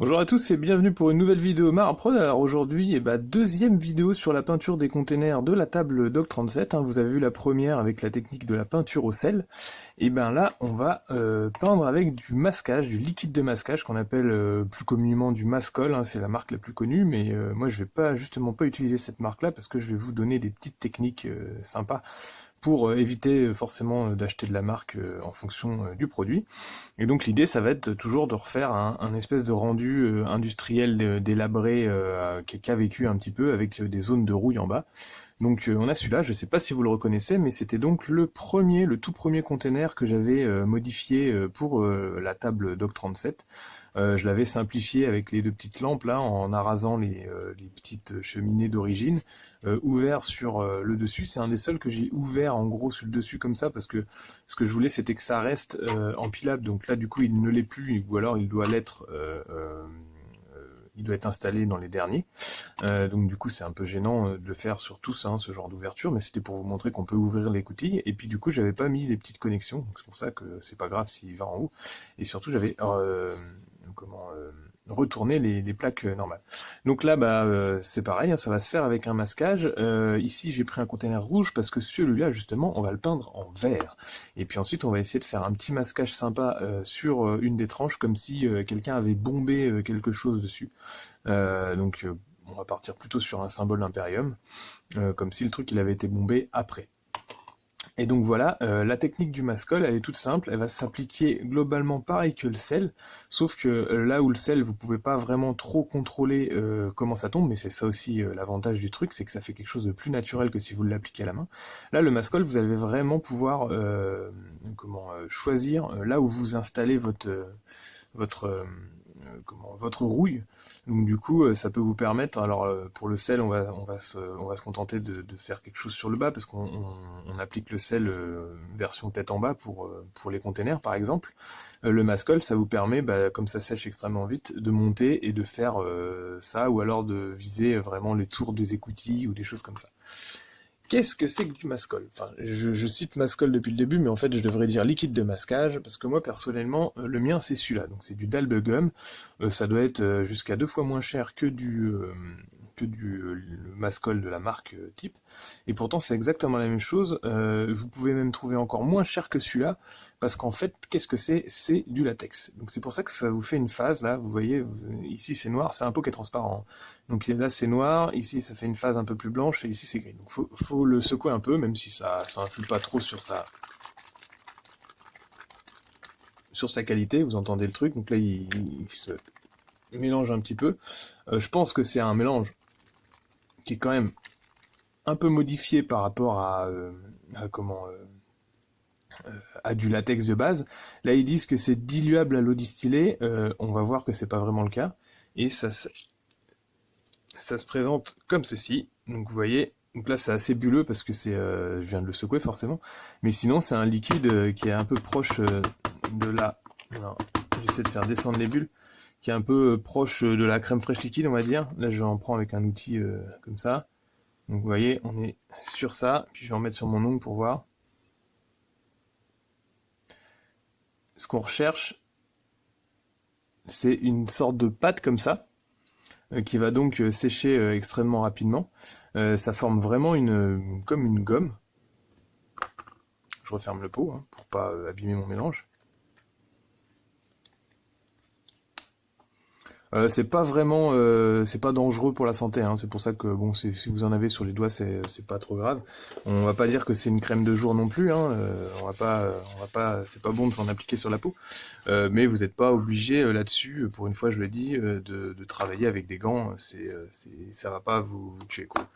Bonjour à tous et bienvenue pour une nouvelle vidéo Maraprod. Alors aujourd'hui, deuxième vidéo sur la peinture des containers de la table Doc37. Vous avez vu la première avec la technique de la peinture au sel. Et bien là, on va peindre avec du masquage, du liquide de masquage qu'on appelle plus communément du Mascol. C'est la marque la plus connue, mais moi je vais justement pas utiliser cette marque-là parce que je vais vous donner des petites techniques sympas pour éviter forcément d'acheter de la marque en fonction du produit. Et donc l'idée, ça va être toujours de refaire un espèce de rendu industriel délabré qui a vécu un petit peu avec des zones de rouille en bas. Donc on a celui-là, je ne sais pas si vous le reconnaissez, mais c'était donc le tout premier container que j'avais modifié pour la table Doc37. Je l'avais simplifié avec les deux petites lampes là, en arasant les petites cheminées d'origine, ouvert sur le dessus. C'est un des seuls que j'ai ouvert en gros sur le dessus comme ça, parce que ce que je voulais c'était que ça reste empilable. Donc là du coup il ne l'est plus, ou alors il doit l'être. Il doit être installé dans les derniers. Donc du coup c'est un peu gênant de le faire sur tous, ce genre d'ouverture, mais c'était pour vous montrer qu'on peut ouvrir les coutilles. Et puis du coup j'avais pas mis les petites connexions, donc c'est pour ça que c'est pas grave s'il va en haut. Et surtout j'avais retourner les plaques normales. Donc là c'est pareil, ça va se faire avec un masquage. Ici j'ai pris un container rouge parce que celui-là justement on va le peindre en vert. Et puis ensuite on va essayer de faire un petit masquage sympa sur une des tranches, comme si quelqu'un avait bombé quelque chose dessus. On va partir plutôt sur un symbole d'Imperium, comme si le truc il avait été bombé après. Et donc voilà, la technique du mascol, elle est toute simple, elle va s'appliquer globalement pareil que le sel, sauf que là où le sel, vous pouvez pas vraiment trop contrôler comment ça tombe, mais c'est ça aussi l'avantage du truc, c'est que ça fait quelque chose de plus naturel que si vous l'appliquez à la main. Là, le mascol, vous allez vraiment pouvoir choisir là où vous installez votre rouille. Donc du coup ça peut vous permettre, alors pour le sel on va se contenter de faire quelque chose sur le bas, parce qu'on applique le sel version tête en bas pour les containers par exemple. Le mascol, ça vous permet, comme ça sèche extrêmement vite, de monter et de faire ça, ou alors de viser vraiment les tours des écoutilles ou des choses comme ça. Qu'est-ce que c'est que du mascol? Enfin, je cite mascol depuis le début, mais en fait je devrais dire liquide de masquage, parce que moi personnellement, le mien c'est celui-là, donc c'est du Dalbegum. Ça doit être jusqu'à 2 fois moins cher que le mascol de la marque type, et pourtant c'est exactement la même chose. Vous pouvez même trouver encore moins cher que celui-là, parce qu'en fait, qu'est-ce que c'est? C'est du latex. Donc c'est pour ça que ça vous fait une phase, là, vous voyez, ici c'est noir, c'est un pot qui est transparent. Donc là c'est noir, ici ça fait une phase un peu plus blanche, et ici c'est gris. Donc faut le secouer un peu, même si ça influe pas trop sur sa qualité, vous entendez le truc. Donc là il se mélange un petit peu. Je pense que c'est un mélange qui est quand même un peu modifié par rapport à du latex de base. Là ils disent que c'est diluable à l'eau distillée, on va voir que c'est pas vraiment le cas, et ça se présente comme ceci. Donc vous voyez, donc là c'est assez bulleux parce que je viens de le secouer forcément, mais sinon c'est un liquide qui est un peu proche de la... Alors, j'essaie de faire descendre les bulles, qui est un peu proche de la crème fraîche liquide, on va dire. Là je en prends avec un outil comme ça. Donc vous voyez, on est sur ça, puis je vais en mettre sur mon ongle pour voir. Ce qu'on recherche, c'est une sorte de pâte comme ça, qui va donc sécher extrêmement rapidement. Ça forme vraiment comme une gomme. Je referme le pot pour pas abîmer mon mélange. C'est pas vraiment, c'est pas dangereux pour la santé, c'est pour ça que bon, si vous en avez sur les doigts, c'est pas trop grave. On va pas dire que c'est une crème de jour non plus, on va pas, c'est pas bon de s'en appliquer sur la peau, mais vous n'êtes pas obligé là-dessus, pour une fois je le dis, de travailler avec des gants, ça va pas vous tuer quoi.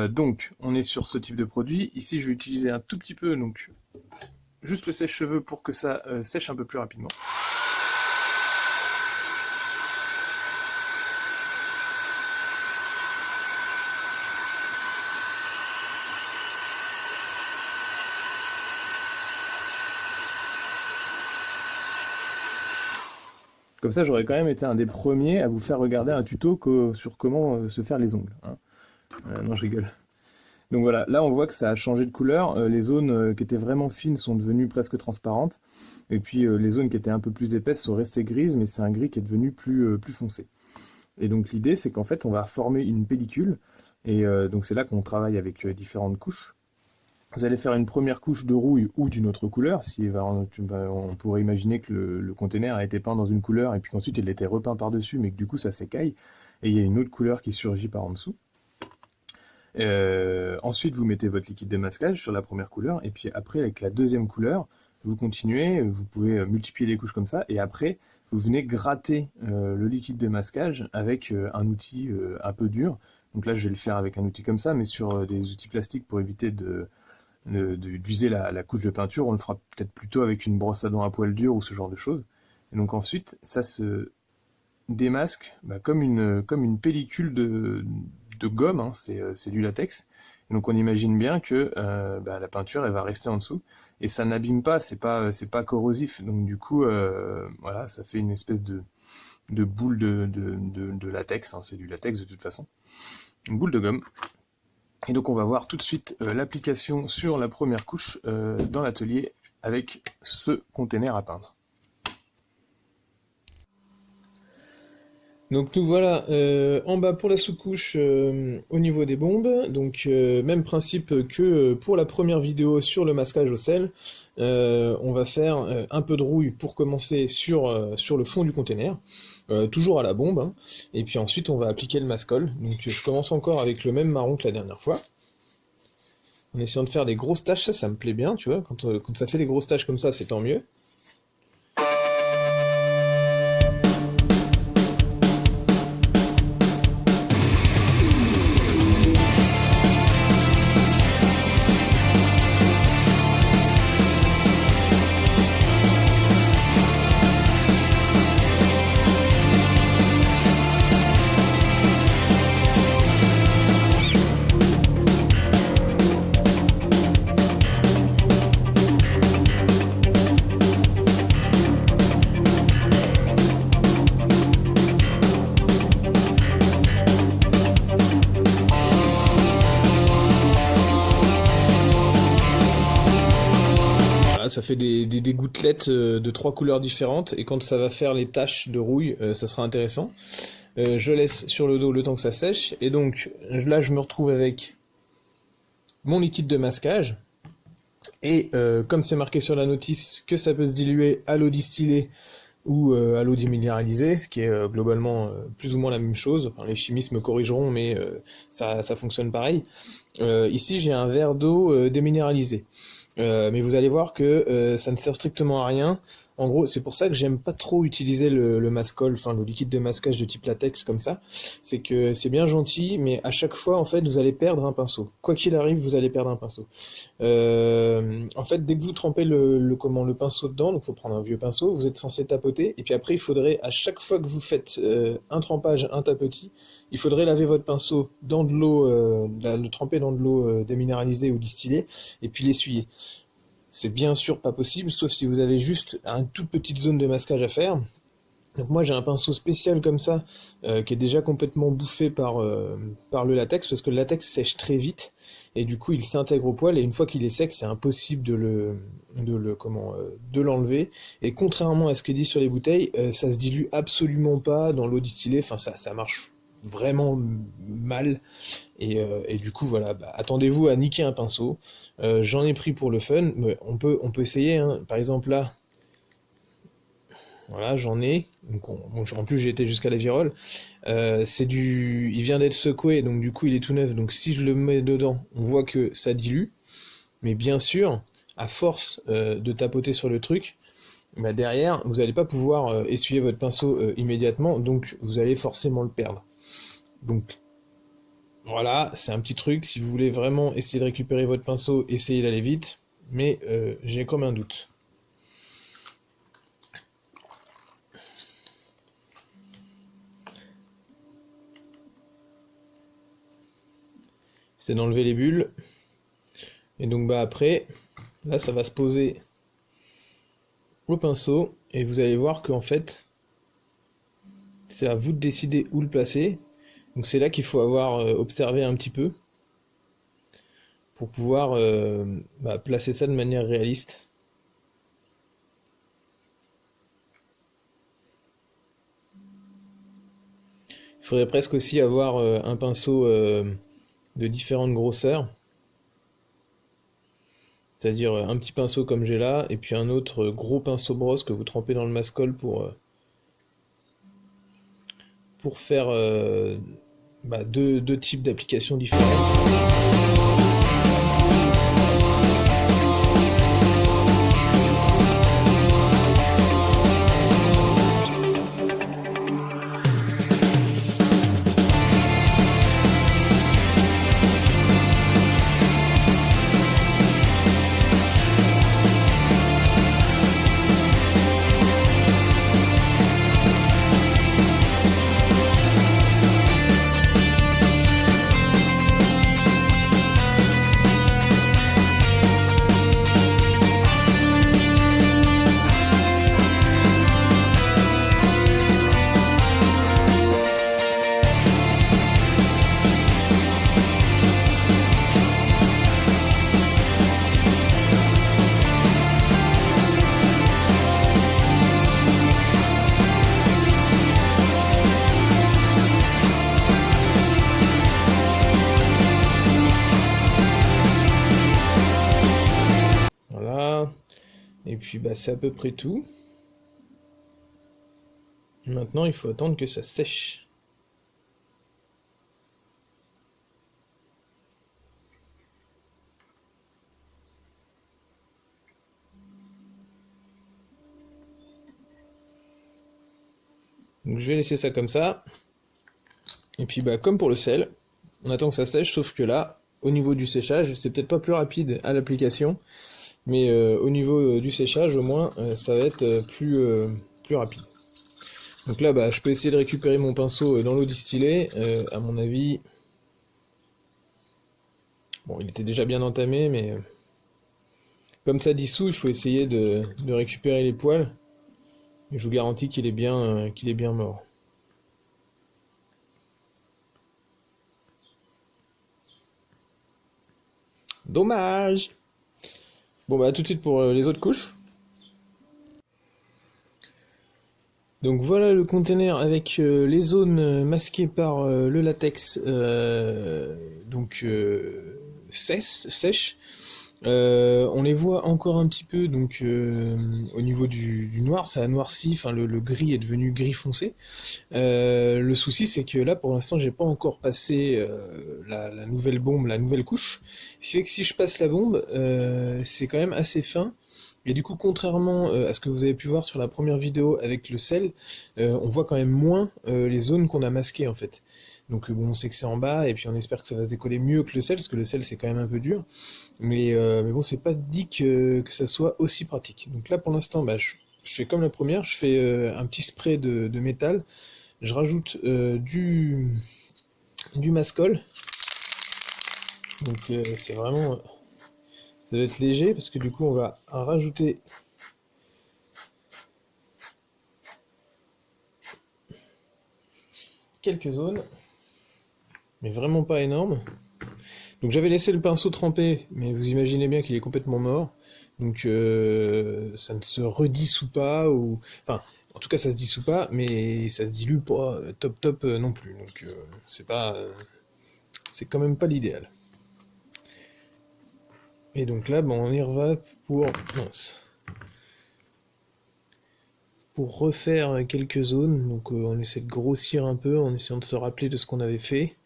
Donc on est sur ce type de produit. Ici je vais utiliser un tout petit peu, donc juste le sèche-cheveux pour que ça sèche un peu plus rapidement. Comme ça, j'aurais quand même été un des premiers à vous faire regarder un tuto sur comment se faire les ongles. Non, je rigole. Donc voilà, là on voit que ça a changé de couleur, les zones qui étaient vraiment fines sont devenues presque transparentes, et puis les zones qui étaient un peu plus épaisses sont restées grises, mais c'est un gris qui est devenu plus foncé. Et donc l'idée c'est qu'en fait on va former une pellicule, et donc c'est là qu'on travaille avec différentes couches. Vous allez faire une première couche de rouille ou d'une autre couleur, si on pourrait imaginer que le container a été peint dans une couleur, et puis qu'ensuite il était repeint par-dessus, mais que du coup ça s'écaille, et il y a une autre couleur qui surgit par en dessous. Ensuite, vous mettez votre liquide démasquage sur la première couleur, et puis après, avec la deuxième couleur, vous continuez, vous pouvez multiplier les couches comme ça, et après, vous venez gratter le liquide démasquage avec un outil un peu dur. Donc là, je vais le faire avec un outil comme ça, mais sur des outils plastiques pour éviter d'user la couche de peinture, on le fera peut-être plutôt avec une brosse à dents à poil dur ou ce genre de choses. Et donc ensuite, ça se démasque comme une pellicule de gomme, hein, c'est du latex. Et donc on imagine bien que la peinture elle va rester en dessous et ça n'abîme pas, c'est pas corrosif. Donc du coup voilà, ça fait une espèce de boule de latex, hein, c'est du latex de toute façon, une boule de gomme. Et donc on va voir tout de suite l'application sur la première couche dans l'atelier avec ce container à peindre. Donc nous voilà en bas pour la sous-couche au niveau des bombes, donc même principe que pour la première vidéo sur le masquage au sel, on va faire un peu de rouille pour commencer sur le fond du container, toujours à la bombe, hein, et puis ensuite on va appliquer le mascol. Donc je commence encore avec le même marron que la dernière fois, en essayant de faire des grosses taches, ça me plaît bien, tu vois, quand ça fait des grosses taches comme ça c'est tant mieux. Ça fait des gouttelettes de 3 couleurs différentes, et quand ça va faire les taches de rouille, ça sera intéressant. Je laisse sur le dos le temps que ça sèche, et donc là je me retrouve avec mon liquide de masquage, et comme c'est marqué sur la notice que ça peut se diluer à l'eau distillée ou à l'eau déminéralisée, ce qui est globalement plus ou moins la même chose, enfin, les chimistes me corrigeront, mais ça fonctionne pareil. Ici j'ai un verre d'eau déminéralisée. Mais vous allez voir que ça ne sert strictement à rien. En gros, c'est pour ça que j'aime pas trop utiliser le mascol, enfin le liquide de masquage de type latex comme ça. C'est que c'est bien gentil, mais à chaque fois, en fait, vous allez perdre un pinceau. Quoi qu'il arrive, vous allez perdre un pinceau. En fait, dès que vous trempez le pinceau dedans, donc il faut prendre un vieux pinceau, vous êtes censé tapoter, et puis après, il faudrait, à chaque fois que vous faites un trempage, un tapotis, il faudrait laver votre pinceau dans de l'eau, le tremper dans de l'eau déminéralisée ou distillée, et puis l'essuyer. C'est bien sûr pas possible, sauf si vous avez juste une toute petite zone de masquage à faire. Donc moi j'ai un pinceau spécial comme ça, qui est déjà complètement bouffé par le latex, parce que le latex sèche très vite, et du coup il s'intègre au poil, et une fois qu'il est sec, c'est impossible de l'enlever. Et contrairement à ce qui est dit sur les bouteilles, ça se dilue absolument pas dans l'eau distillée, enfin ça marche vraiment mal, et du coup voilà, attendez-vous à niquer un pinceau. J'en ai pris pour le fun, mais on peut essayer, hein. Par exemple là, voilà, j'en ai, donc en plus j'ai été jusqu'à la virole, il vient d'être secoué, donc du coup il est tout neuf, donc si je le mets dedans, on voit que ça dilue, mais bien sûr, à force de tapoter sur le truc, derrière, vous n'allez pas pouvoir essuyer votre pinceau immédiatement, donc vous allez forcément le perdre. Donc voilà, c'est un petit truc, si vous voulez vraiment essayer de récupérer votre pinceau, essayez d'aller vite, mais j'ai comme un doute. C'est d'enlever les bulles, et donc après, là ça va se poser au pinceau, et vous allez voir qu'en fait, c'est à vous de décider où le placer. Donc c'est là qu'il faut avoir observé un petit peu. pour pouvoir placer ça de manière réaliste. Il faudrait presque aussi avoir un pinceau de différentes grosseurs. C'est-à-dire un petit pinceau comme j'ai là, et puis un autre gros pinceau brosse que vous trempez dans le mascol pour faire deux types d'applications différentes. Et puis c'est à peu près tout. Maintenant il faut attendre que ça sèche. Donc je vais laisser ça comme ça. Et puis comme pour le sel, on attend que ça sèche, sauf que là, au niveau du séchage, c'est peut-être pas plus rapide à l'application, mais au niveau du séchage, au moins, ça va être plus rapide. Donc là, je peux essayer de récupérer mon pinceau dans l'eau distillée. À mon avis, bon, il était déjà bien entamé, mais comme ça dissout, il faut essayer de récupérer les poils. Et je vous garantis qu'il est bien mort. Dommage! Bon tout de suite pour les autres couches. Donc voilà le container avec les zones masquées par le latex sèches. On les voit encore un petit peu donc au niveau du noir, ça a noirci, enfin le gris est devenu gris foncé. Le souci c'est que là pour l'instant j'ai pas encore passé la nouvelle bombe, la nouvelle couche. Ce qui fait que si je passe la bombe, c'est quand même assez fin. Et du coup, contrairement à ce que vous avez pu voir sur la première vidéo avec le sel, on voit quand même moins les zones qu'on a masquées en fait. Donc on sait que c'est en bas, et puis on espère que ça va se décoller mieux que le sel, parce que le sel c'est quand même un peu dur. Mais bon, c'est pas dit que ça soit aussi pratique. Donc là pour l'instant, je fais comme la première, je fais un petit spray de métal, je rajoute du mascol. Donc c'est vraiment... ça va être léger parce que du coup on va rajouter quelques zones, mais vraiment pas énormes. Donc j'avais laissé le pinceau trempé, mais vous imaginez bien qu'il est complètement mort. Donc ça ne se redissout pas, ou enfin en tout cas ça se dissout pas, mais ça se dilue pas top non plus. Donc c'est quand même pas l'idéal. Et donc là, on y reva pour refaire quelques zones. Donc on essaie de grossir un peu en essayant de se rappeler de ce qu'on avait fait.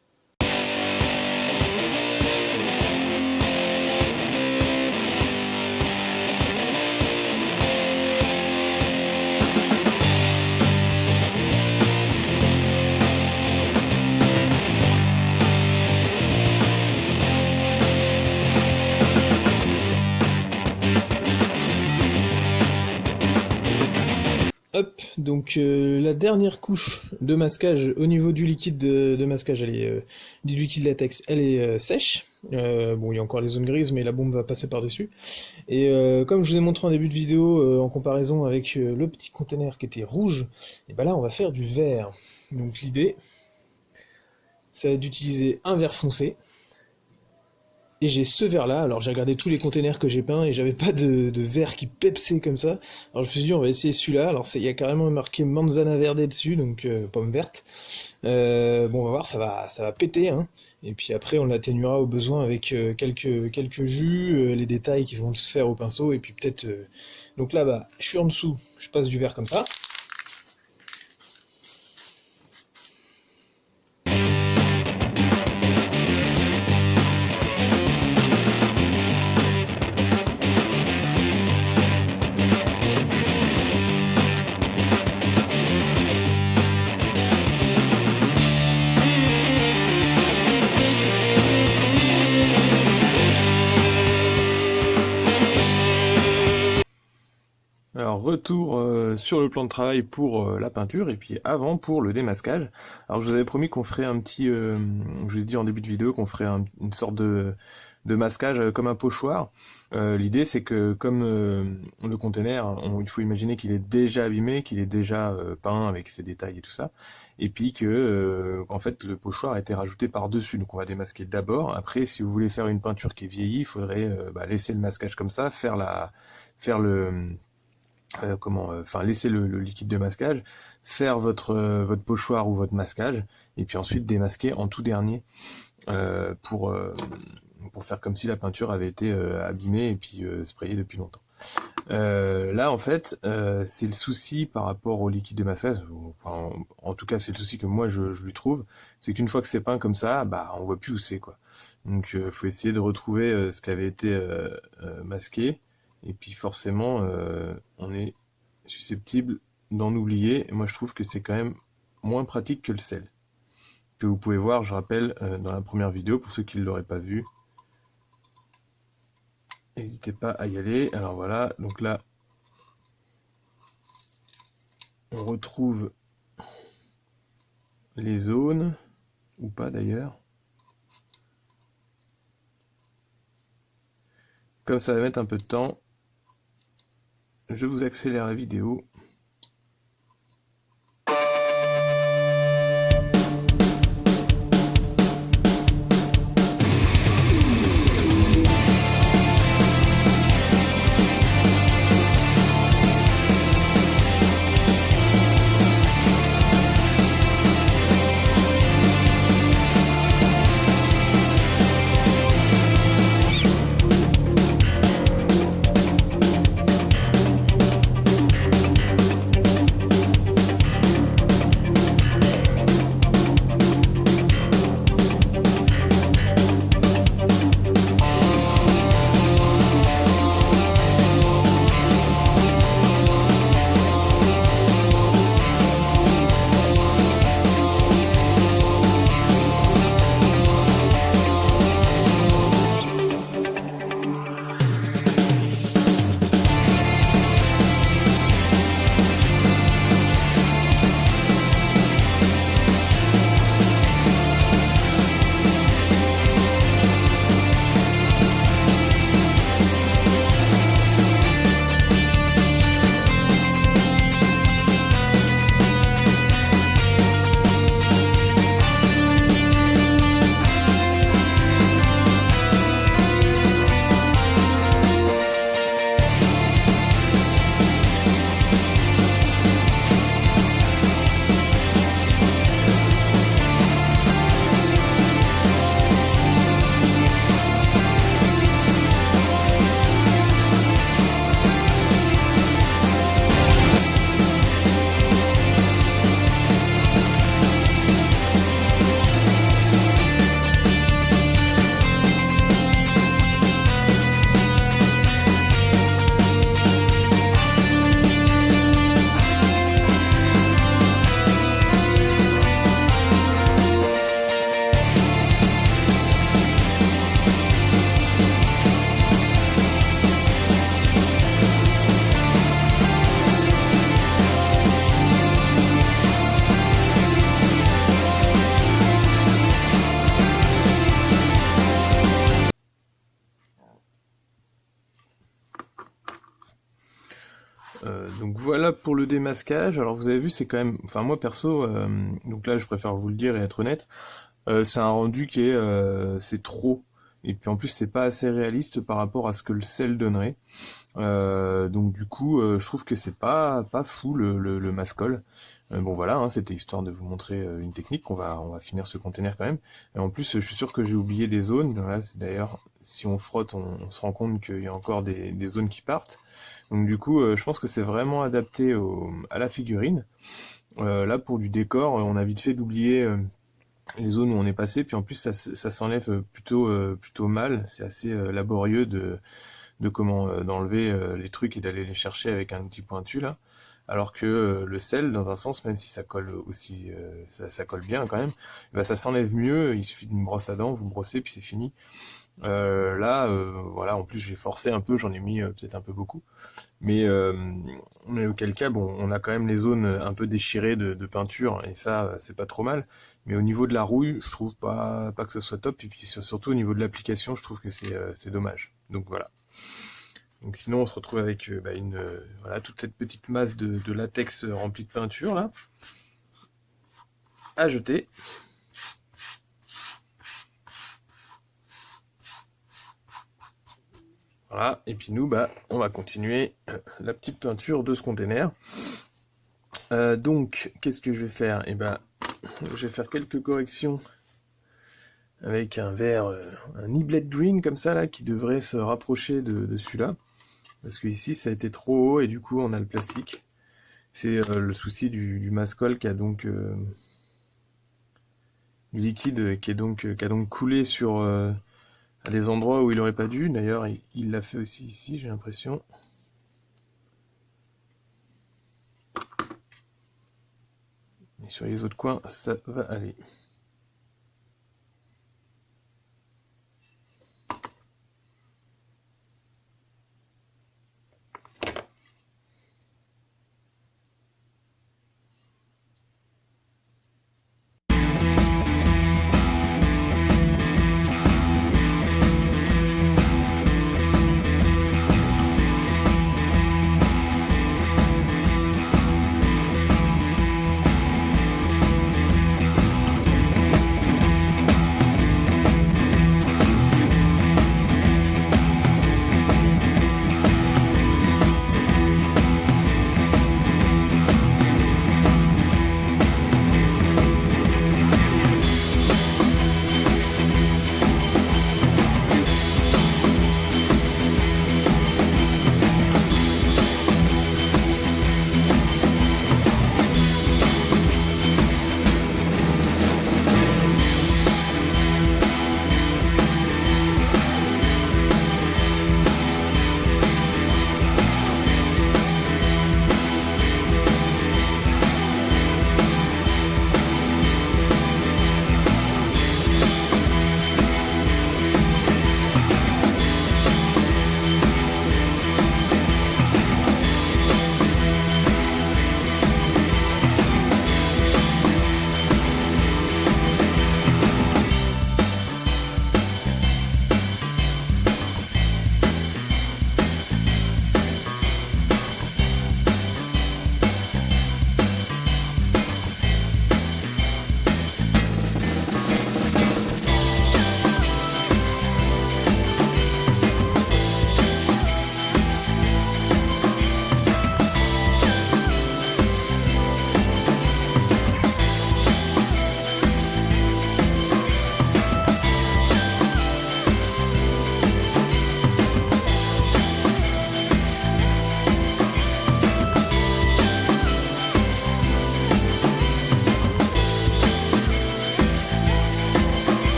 Hop, donc la dernière couche de masquage au niveau du liquide de masquage, du liquide latex, elle est sèche. Bon, il y a encore les zones grises, mais la bombe va passer par-dessus. Et comme je vous ai montré en début de vidéo, en comparaison avec le petit container qui était rouge, et là on va faire du vert. Donc l'idée, ça va être d'utiliser un vert foncé Et j'ai ce verre là, alors j'ai regardé tous les containers que j'ai peints et j'avais pas de verre qui pepsait comme ça. Alors je me suis dit on va essayer celui-là, alors il y a carrément marqué Manzana Verde dessus, donc pomme verte. Bon on va voir, ça va péter, hein. Et puis après on l'atténuera au besoin avec quelques jus, les détails qui vont se faire au pinceau, et puis peut-être... Donc là bah, je suis en dessous, je passe du verre comme ça. Alors retour sur le plan de travail pour la peinture et puis avant pour le démasquage. Alors je vous avais promis qu'on ferait un petit, je vous ai dit en début de vidéo qu'on ferait une sorte de masquage comme un pochoir. L'idée c'est que comme le container, il faut imaginer qu'il est déjà abîmé, qu'il est déjà peint avec ses détails et tout ça, et puis que en fait le pochoir a été rajouté par-dessus. Donc on va démasquer d'abord. Après si vous voulez faire une peinture qui est vieillie, il faudrait laisser le masquage comme ça, laisser le liquide de masquage, faire votre pochoir ou votre masquage, et puis ensuite démasquer en tout dernier pour faire comme si la peinture avait été abîmée et puis sprayée depuis longtemps. Là en fait c'est le souci par rapport au liquide de masquage, en tout cas c'est le souci que moi je lui trouve, c'est qu'une fois que c'est peint comme ça, bah on voit plus où c'est quoi. Donc faut essayer de retrouver ce qui avait été masqué. Et puis forcément, on est susceptible d'en oublier. Et moi, je trouve que c'est quand même moins pratique que le sel. Que vous pouvez voir, je rappelle, dans la première vidéo, pour ceux qui ne l'auraient pas vu. N'hésitez pas à y aller. Alors voilà, donc là, on retrouve les zones, ou pas d'ailleurs. Comme ça va mettre un peu de temps, je vous accélère la vidéo. Donc voilà pour le démasquage. Alors vous avez vu, c'est quand même, enfin moi perso, donc là je préfère vous le dire et être honnête, c'est un rendu qui est, c'est trop. et puis en plus c'est pas assez réaliste par rapport à ce que le sel donnerait. Donc du coup, je trouve que c'est pas fou le mascol. Bon voilà, hein, c'était histoire de vous montrer une technique. On va finir ce container quand même. Et en plus, je suis sûr que j'ai oublié des zones. Là, c'est d'ailleurs, si on frotte, on se rend compte qu'il y a encore des zones qui partent. Donc du coup, je pense que c'est vraiment adapté à la figurine. Là, pour du décor, on a vite fait d'oublier les zones où on est passé. Puis en plus, ça s'enlève plutôt mal. C'est assez laborieux de comment d'enlever les trucs et d'aller les chercher avec un outil pointu là. Alors que le sel, dans un sens, même si ça colle aussi, ça colle bien quand même, bah, ça s'enlève mieux, il suffit d'une brosse à dents, vous brossez, puis c'est fini. Là, voilà, en plus j'ai forcé un peu, j'en ai mis peut-être un peu beaucoup. Mais auquel cas, bon, on a quand même les zones un peu déchirées de peinture, et ça, c'est pas trop mal. Mais au niveau de la rouille, je trouve pas que ça soit top, et puis surtout au niveau de l'application, je trouve que c'est dommage. Donc voilà. Donc sinon, on se retrouve avec voilà, toute cette petite masse de latex remplie de peinture là, à jeter. Voilà, et puis nous, on va continuer la petite peinture de ce container. Donc, qu'est-ce que je vais faire? Je vais faire quelques corrections avec un verre, un Niblet Green comme ça là, qui devrait se rapprocher de celui-là. Parce que ici, ça a été trop haut et du coup, on a le plastique. C'est le souci du mascol qui a donc du liquide qui a donc coulé sur à des endroits où il aurait pas dû. D'ailleurs, il l'a fait aussi ici, j'ai l'impression. Et sur les autres coins, ça va aller.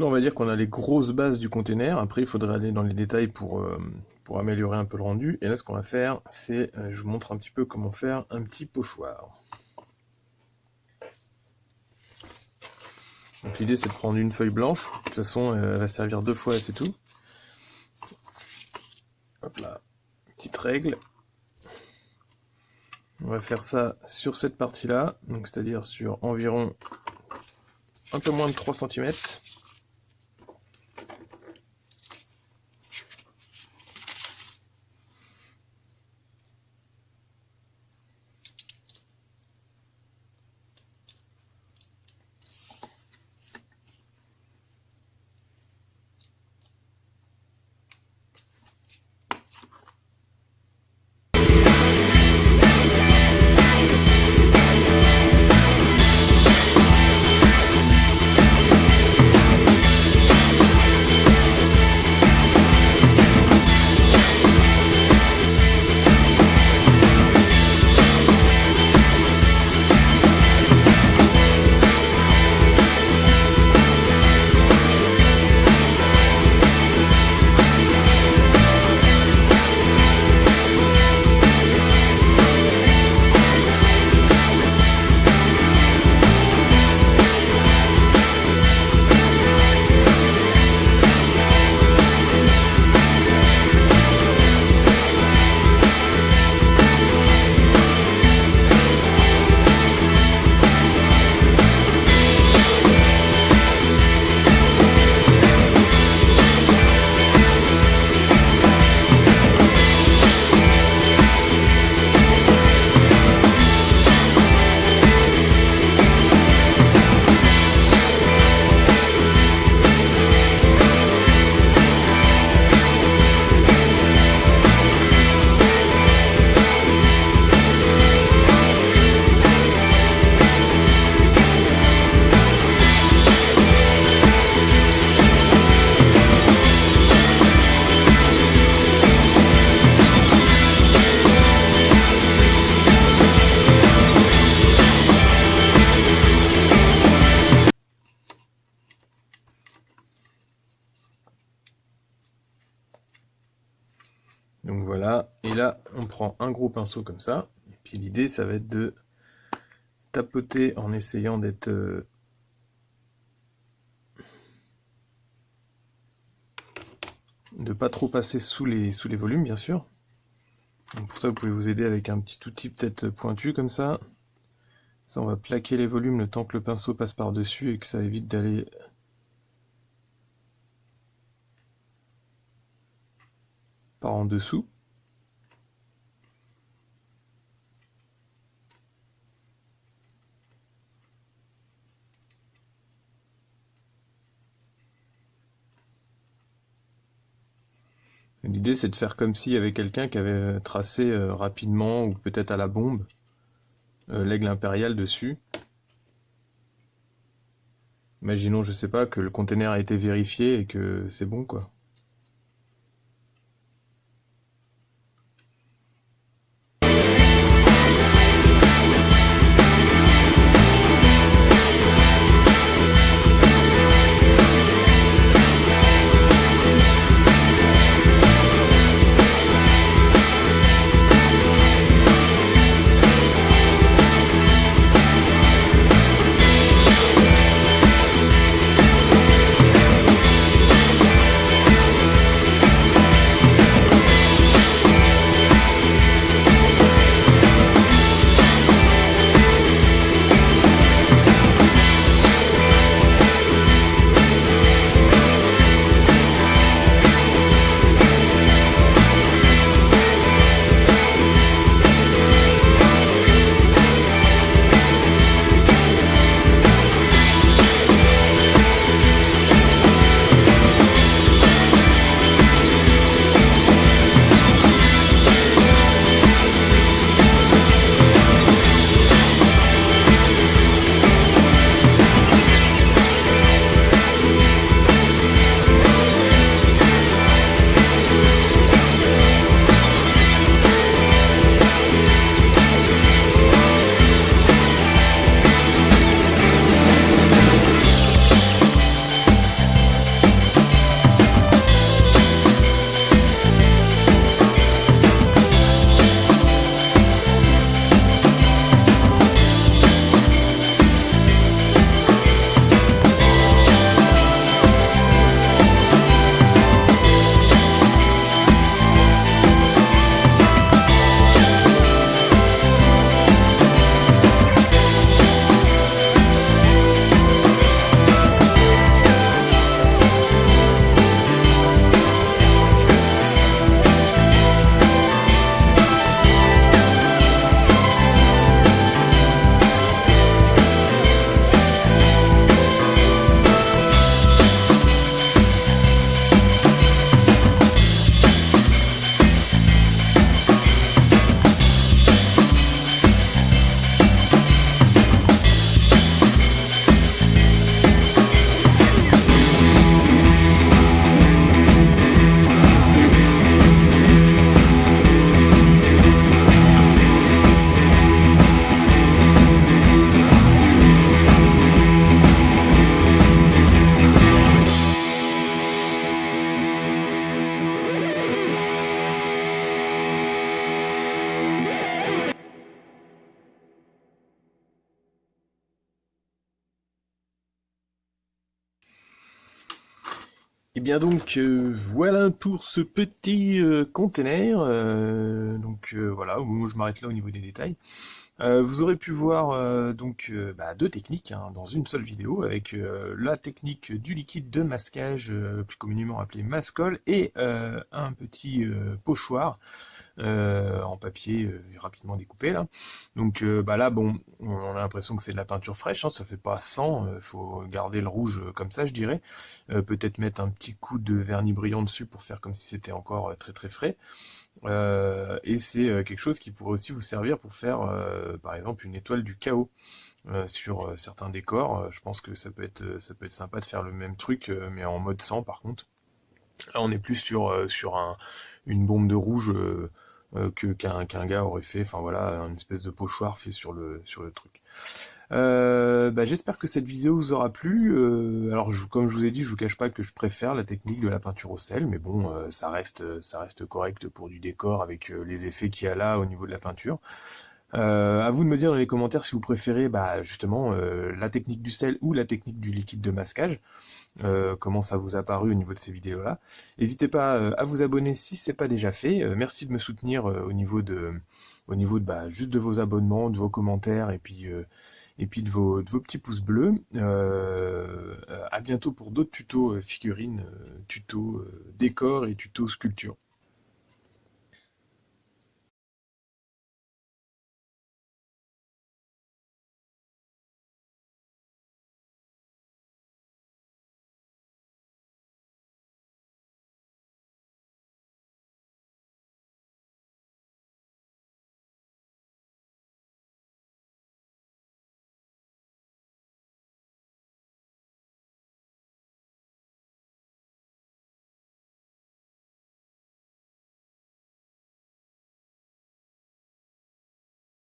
là, on va dire qu'on a les grosses bases du container. Après, il faudrait aller dans les détails pour améliorer un peu le rendu. Et là, ce qu'on va faire, c'est, je vous montre un petit peu comment faire un petit pochoir. Donc l'idée, c'est de prendre une feuille blanche. De toute façon, elle va servir 2 fois et c'est tout. Hop là, petite règle. On va faire ça sur cette partie-là, donc c'est-à-dire sur environ un peu moins de 3 cm. Donc voilà, et là on prend un gros pinceau comme ça, et puis l'idée ça va être de tapoter en essayant d'être de pas trop passer sous les volumes bien sûr. Donc pour ça vous pouvez vous aider avec un petit outil peut-être pointu comme ça. Ça on va plaquer les volumes le temps que le pinceau passe par dessus et que ça évite d'aller par en dessous. L'idée c'est de faire comme s'il y avait quelqu'un qui avait tracé rapidement ou peut-être à la bombe l'aigle impérial dessus. Imaginons, je sais pas, que le container a été vérifié et que c'est bon quoi. Et bien donc voilà pour ce petit container. Voilà, moi je m'arrête là au niveau des détails. Vous aurez pu voir deux techniques hein, dans une seule vidéo avec la technique du liquide de masquage, plus communément appelé mascol, et un petit pochoir en papier rapidement découpé là. Donc là bon, on a l'impression que c'est de la peinture fraîche, hein, ça fait pas 100, faut garder le rouge comme ça je dirais. Peut-être mettre un petit coup de vernis brillant dessus pour faire comme si c'était encore très très frais. Et c'est quelque chose qui pourrait aussi vous servir pour faire par exemple une étoile du chaos sur certains décors. Je pense que ça peut être sympa de faire le même truc mais en mode 100 par contre. Là, on est plus sur une bombe de rouge qu'un gars aurait fait. Enfin voilà, une espèce de pochoir fait sur le truc. J'espère que cette vidéo vous aura plu. Alors, comme je vous ai dit, je vous cache pas que je préfère la technique de la peinture au sel, mais bon, ça reste correct pour du décor avec les effets qu'il y a là au niveau de la peinture. À vous de me dire dans les commentaires si vous préférez justement la technique du sel ou la technique du liquide de masquage. Comment ça vous a paru au niveau de ces vidéos-là. N'hésitez pas à vous abonner si c'est pas déjà fait. Merci de me soutenir juste de vos abonnements, de vos commentaires et puis de vos petits pouces bleus. À bientôt pour d'autres tutos figurines, tutos décors et tutos sculpture.